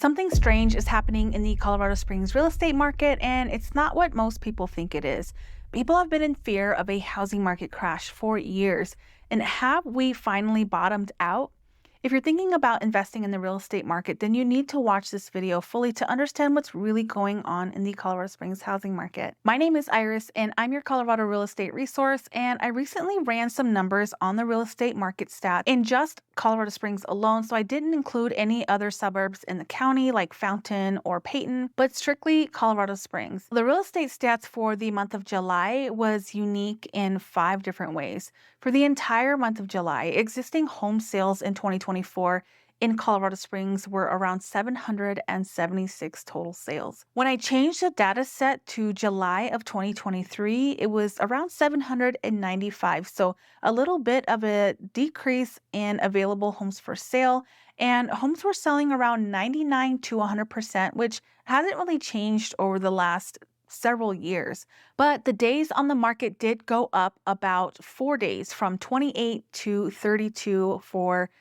Something strange is happening in the Colorado Springs real estate market, and it's not what most people think it is. People have been in fear of a housing market crash for years. And have we finally bottomed out? If you're thinking about investing in the real estate market, then you need to watch this video fully to understand what's really going on in the Colorado Springs housing market. My name is Iris, and I'm your Colorado real estate resource, and I recently ran some numbers on the real estate market stat in just Colorado Springs alone, so I didn't include any other suburbs in the county like Fountain or Peyton, but strictly Colorado Springs. The real estate stats for the month of July was unique in 5 different ways. For the entire month of July, existing home sales in 2024 in Colorado Springs were around 776 total sales. When I changed the data set to July of 2023, it was around 795. So a little bit of a decrease in available homes for sale, and homes were selling around 99 to 100%, which hasn't really changed over the last several years. But the days on the market did go up about 4 days, from 28 to 32 for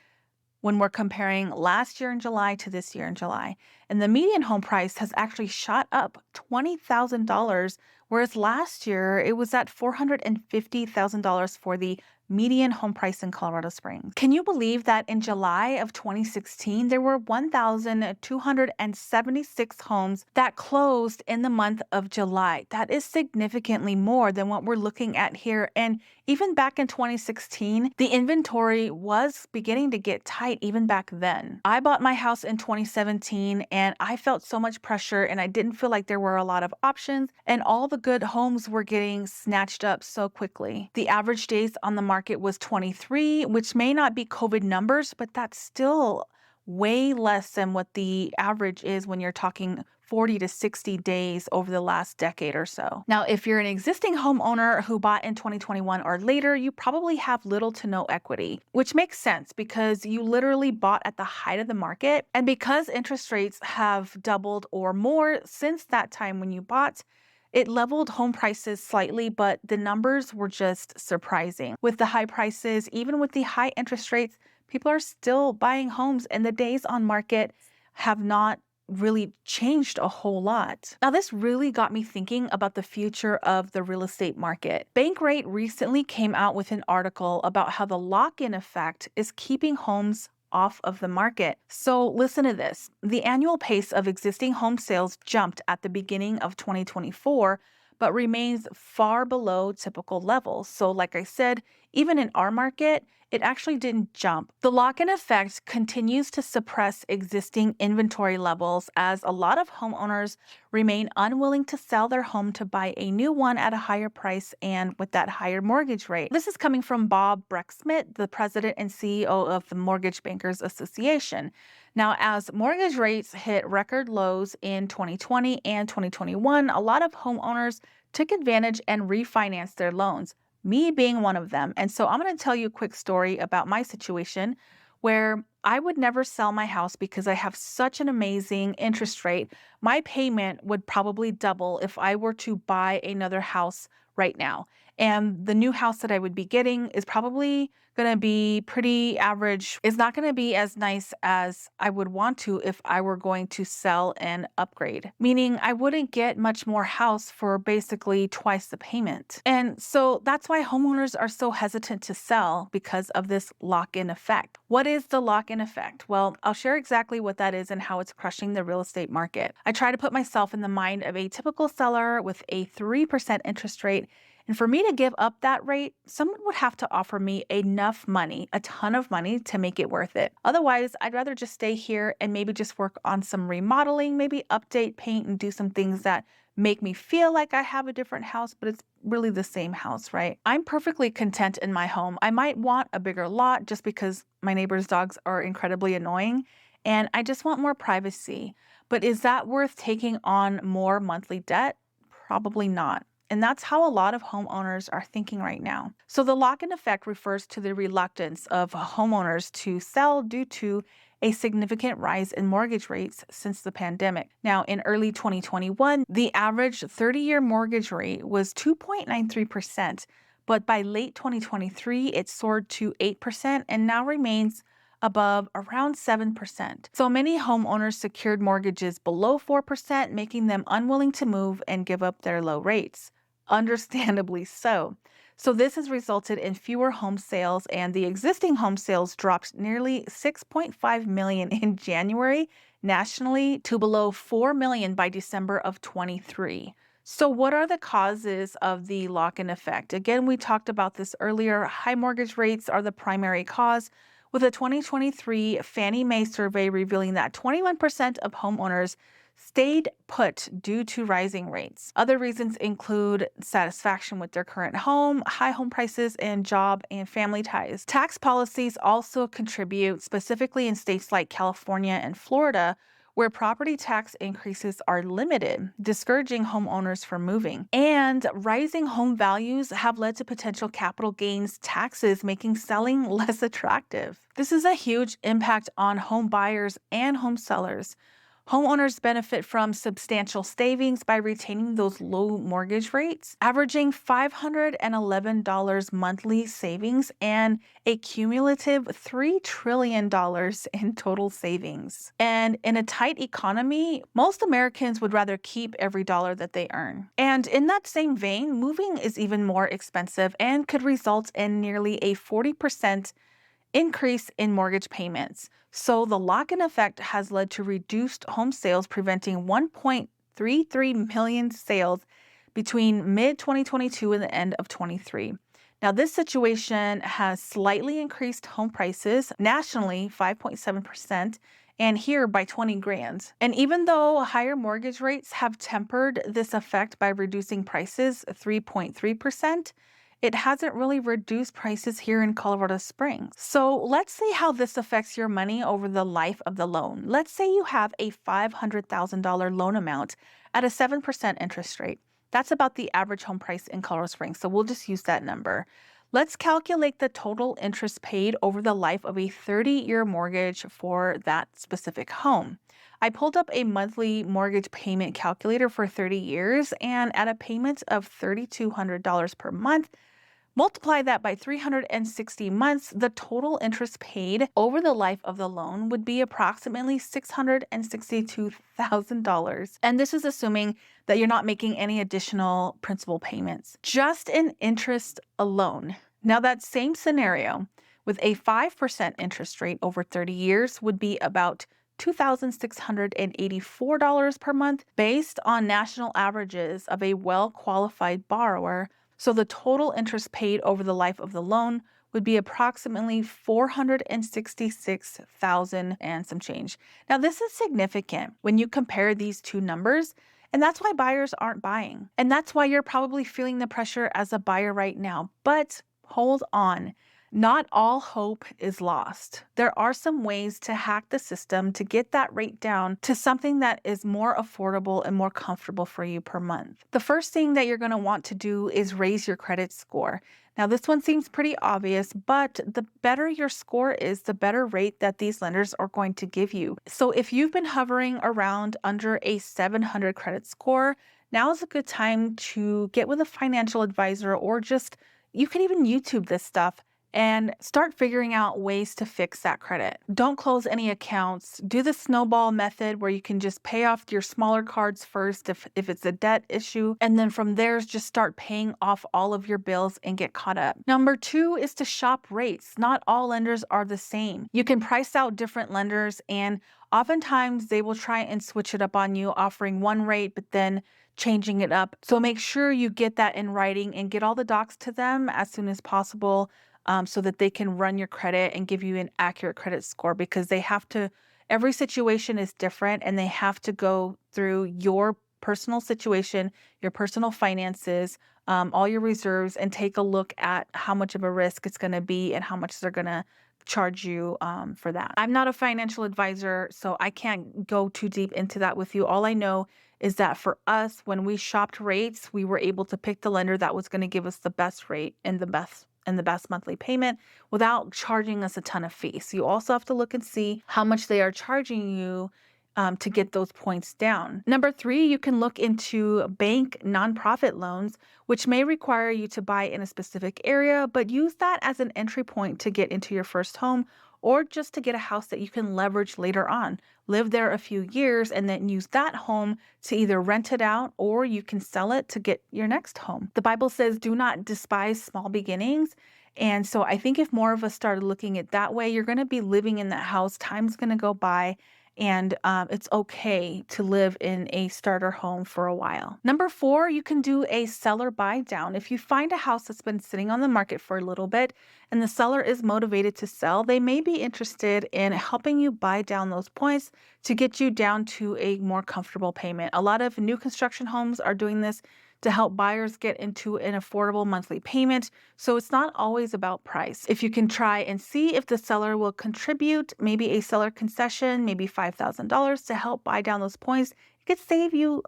when we're comparing last year in July to this year in July. And the median home price has actually shot up $20,000, whereas last year it was at $450,000 for the median home price in Colorado Springs. Can you believe that in July of 2016, there were 1,276 homes that closed in the month of July? That is significantly more than what we're looking at here. And even back in 2016, the inventory was beginning to get tight even back then. I bought my house in 2017 and I felt so much pressure, and I didn't feel like there were a lot of options, and all the good homes were getting snatched up so quickly. The average days on the market was 23, which may not be COVID numbers, but that's still way less than what the average is when you're talking 40 to 60 days over the last decade or so. Now, if you're an existing homeowner who bought in 2021 or later, you probably have little to no equity, which makes sense because you literally bought at the height of the market. And because interest rates have doubled or more since that time when you bought, it leveled home prices slightly, but the numbers were just surprising. With the high prices, even with the high interest rates, people are still buying homes, and the days on market have not really changed a whole lot. Now, this really got me thinking about the future of the real estate market. Bankrate recently came out with an article about how the lock-in effect is keeping homes off of the market. So listen to this. The annual pace of existing home sales jumped at the beginning of 2024, but remains far below typical levels. So like I said, even in our market, it actually didn't jump. The lock-in effect continues to suppress existing inventory levels as a lot of homeowners remain unwilling to sell their home to buy a new one at a higher price and with that higher mortgage rate. This is coming from Bob Brecksmith, the president and CEO of the Mortgage Bankers Association. Now, as mortgage rates hit record lows in 2020 and 2021, a lot of homeowners took advantage and refinanced their loans, me being one of them. And so I'm going to tell you a quick story about my situation where I would never sell my house because I have such an amazing interest rate. My payment would probably double if I were to buy another house right now. And the new house that I would be getting is probably going to be pretty average. It's not going to be as nice as I would want to if I were going to sell and upgrade, meaning I wouldn't get much more house for basically twice the payment. And so that's why homeowners are so hesitant to sell, because of this lock-in effect. What is the lock-in effect? Well, I'll share exactly what that is and how it's crushing the real estate market. I try to put myself in the mind of a typical seller with a 3% interest rate. And for me to give up that rate, someone would have to offer me enough money, a ton of money, to make it worth it. Otherwise, I'd rather just stay here and maybe just work on some remodeling, maybe update, paint, and do some things that make me feel like I have a different house, but it's really the same house, right? I'm perfectly content in my home. I might want a bigger lot just because my neighbor's dogs are incredibly annoying, and I just want more privacy. But is that worth taking on more monthly debt? Probably not. And that's how a lot of homeowners are thinking right now. So the lock-in effect refers to the reluctance of homeowners to sell due to a significant rise in mortgage rates since the pandemic. Now, in early 2021, the average 30-year mortgage rate was 2.93%, but by late 2023, it soared to 8% and now remains above around 7%. So many homeowners secured mortgages below 4%, making them unwilling to move and give up their low rates. Understandably so. So this has resulted in fewer home sales, and the existing home sales dropped nearly 6.5 million in January nationally to below 4 million by December of 23. So what are the causes of the lock-in effect? Again, we talked about this earlier. High mortgage rates are the primary cause, with a 2023 Fannie Mae survey revealing that 21% of homeowners stayed put due to rising rates. Other reasons include satisfaction with their current home, high home prices, and job and family ties. Tax policies also contribute, specifically in states like California and Florida, where property tax increases are limited, discouraging homeowners from moving. And rising home values have led to potential capital gains taxes, making selling less attractive. This is a huge impact on home buyers and home sellers. Homeowners benefit from substantial savings by retaining those low mortgage rates, averaging $511 monthly savings and a cumulative $3 trillion in total savings. And in a tight economy, most Americans would rather keep every dollar that they earn. And in that same vein, moving is even more expensive and could result in nearly a 40% increase in mortgage payments. So the lock-in effect has led to reduced home sales, preventing 1.33 million sales between mid-2022 and the end of 23. Now, this situation has slightly increased home prices nationally 5.7%, and here by 20 grand. And even though higher mortgage rates have tempered this effect by reducing prices 3.3%, it hasn't really reduced prices here in Colorado Springs. So let's see how this affects your money over the life of the loan. Let's say you have a $500,000 loan amount at a 7% interest rate. That's about the average home price in Colorado Springs, so we'll just use that number. Let's calculate the total interest paid over the life of a 30-year mortgage for that specific home. I pulled up a monthly mortgage payment calculator for 30 years, and at a payment of $3,200 per month, multiply that by 360 months, the total interest paid over the life of the loan would be approximately $662,000. And this is assuming that you're not making any additional principal payments, just in interest alone. Now, that same scenario with a 5% interest rate over 30 years would be about $2,684 per month based on national averages of a well-qualified borrower. So the total interest paid over the life of the loan would be approximately $466,000 and some change. Now, this is significant when you compare these two numbers, and that's why buyers aren't buying. And that's why you're probably feeling the pressure as a buyer right now. But hold on. Not all hope is lost. There are some ways to hack the system to get that rate down to something that is more affordable and more comfortable for you per month. The first thing that you're going to want to do is raise your credit score. Now, this one seems pretty obvious, but the better your score is, the better rate that these lenders are going to give you. So if you've been hovering around under a 700 credit score, now is a good time to get with a financial advisor, or just, you can even YouTube this stuff and start figuring out ways to fix that credit. Don't close any accounts. Do the snowball method where you can just pay off your smaller cards first if it's a debt issue. And then from there, just start paying off all of your bills and get caught up. Number 2 is to shop rates. Not all lenders are the same. You can price out different lenders, and oftentimes they will try and switch it up on you, offering one rate, but then changing it up. So make sure you get that in writing and get all the docs to them as soon as possible. So that they can run your credit and give you an accurate credit score, because they have to, every situation is different, and they have to go through your personal situation, your personal finances, all your reserves, and take a look at how much of a risk it's going to be and how much they're going to charge you for that. I'm not a financial advisor, so I can't go too deep into that with you. All I know is that for us, when we shopped rates, we were able to pick the lender that was going to give us the best rate and the best monthly payment without charging us a ton of fees. So you also have to look and see how much they are charging you to get those points down. Number 3, you can look into bank nonprofit loans, which may require you to buy in a specific area, but use that as an entry point to get into your first home or just to get a house that you can leverage later on. Live there a few years and then use that home to either rent it out or you can sell it to get your next home. The Bible says, do not despise small beginnings. And so I think if more of us started looking at that way, you're going to be living in that house. Time's going to go by. And it's okay to live in a starter home for a while. Number 4, you can do a seller buy down. If you find a house that's been sitting on the market for a little bit and the seller is motivated to sell, they may be interested in helping you buy down those points to get you down to a more comfortable payment. A lot of new construction homes are doing this to help buyers get into an affordable monthly payment. So it's not always about price. If you can try and see if the seller will contribute maybe a seller concession, maybe $5,000 to help buy down those points, it could save you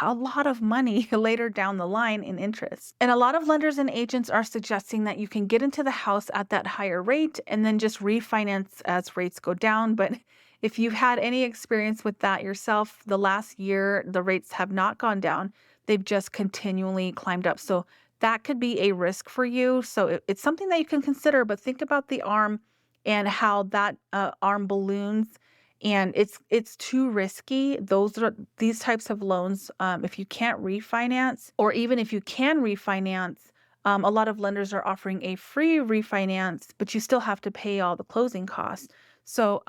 a lot of money later down the line in interest. And a lot of lenders and agents are suggesting that you can get into the house at that higher rate and then just refinance as rates go down. But if you've had any experience with that yourself, the last year, the rates have not gone down. They've just continually climbed up. So that could be a risk for you. So it's something that you can consider, but think about the ARM and how that ARM balloons. And it's too risky. These types of loans, if you can't refinance, or even if you can refinance, a lot of lenders are offering a free refinance, but you still have to pay all the closing costs. So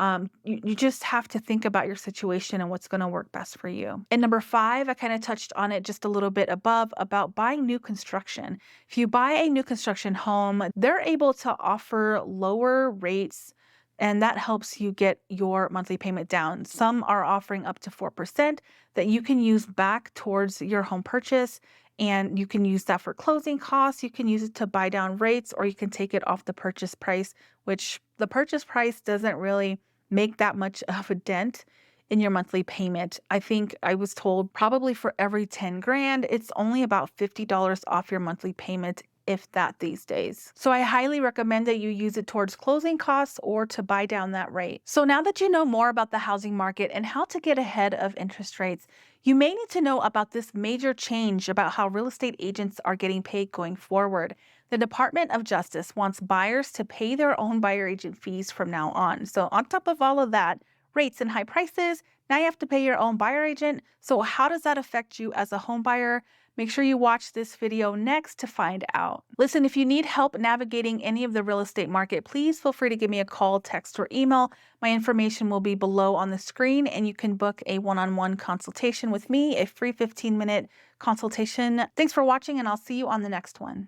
you just have to think about your situation and what's going to work best for you. And number 5, I kind of touched on it just a little bit above about buying new construction. If you buy a new construction home, they're able to offer lower rates, and that helps you get your monthly payment down. Some are offering up to 4% that you can use back towards your home purchase. And you can use that for closing costs. You can use it to buy down rates, or you can take it off the purchase price, which the purchase price doesn't really make that much of a dent in your monthly payment. I think I was told probably for every 10 grand, it's only about $50 off your monthly payment, if that, these days. So I highly recommend that you use it towards closing costs or to buy down that rate. So now that you know more about the housing market and how to get ahead of interest rates, you may need to know about this major change about how real estate agents are getting paid going forward. The Department of Justice wants buyers to pay their own buyer agent fees from now on. So on top of all of that, rates and high prices, now you have to pay your own buyer agent. So how does that affect you as a home buyer? Make sure you watch this video next to find out. Listen, if you need help navigating any of the real estate market, please feel free to give me a call, text, or email. My information will be below on the screen, and you can book a one-on-one consultation with me, a free 15-minute consultation. Thanks for watching, and I'll see you on the next one.